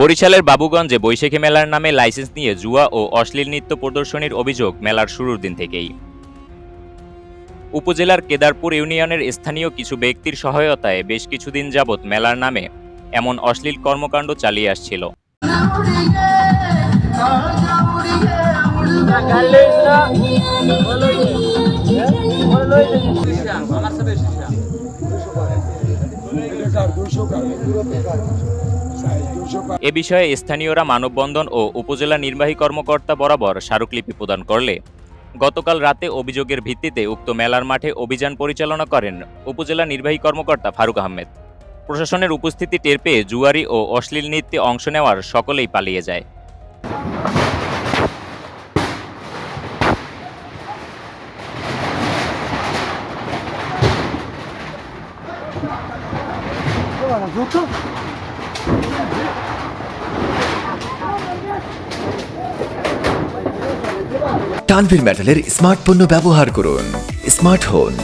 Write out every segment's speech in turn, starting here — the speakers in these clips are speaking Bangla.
বরিশালের বাবুগঞ্জে বৈশাখী মেলার নামে লাইসেন্স নিয়ে জুয়া ও অশ্লীল নৃত্য প্রদর্শনীর অভিযোগ মেলার শুরুর দিন থেকেই। উপজেলার কেদারপুর ইউনিয়নের স্থানীয় কিছু ব্যক্তির সহায়তায় বেশ কিছুদিন যাবৎ মেলার নামে এমন অশ্লীল কর্মকাণ্ড চালিয়ে আসছিল। এ বিষয়ে স্থানীয়রা মানববন্ধন ও উপজেলা নির্বাহী কর্মকর্তা বরাবর স্মারকলিপি প্রদান করলে গতকাল রাতে অভিযোগের ভিত্তিতে উক্ত মেলার মাঠে অভিযান পরিচালনা করেন উপজেলা নির্বাহী কর্মকর্তা ফারুক আহমেদ। প্রশাসনের উপস্থিতি টের পেয়ে জুয়ারি ও অশ্লীল নৃত্যে অংশ নেওয়ার সকলেই পালিয়ে যায়। তানভীর মেটালের স্মার্ট পণ্য ব্যবহার করুন। স্মার্ট হোন।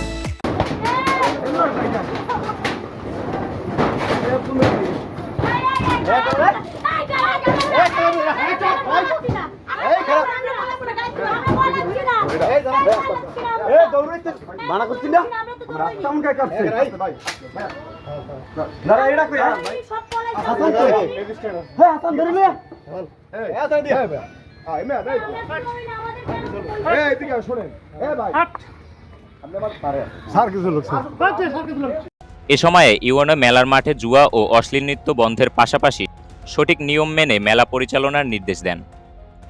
এ সময়ে ইউএনও মেলার মাঠে জুয়া ও অশ্লীল নৃত্য বন্ধের পাশাপাশি সঠিক নিয়ম মেনে মেলা পরিচালনার নির্দেশ দেন।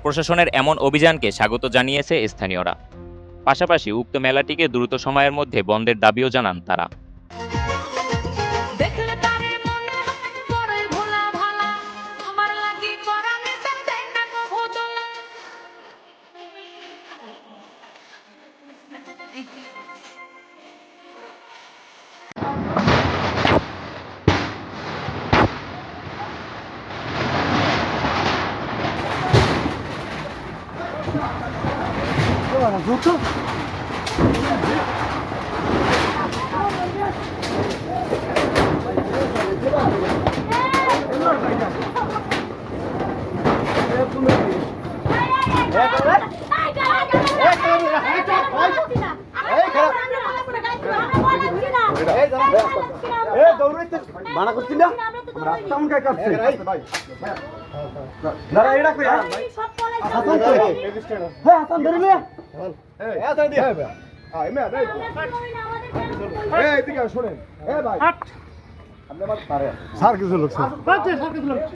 প্রশাসনের এমন অভিযানকে স্বাগত জানিয়েছে স্থানীয়রা। পাশাপাশি উক্ত মেলাটিকে দ্রুত সময়ের মধ্যে বন্ধের দাবিও জানান তারা। স্যার কিছু লোক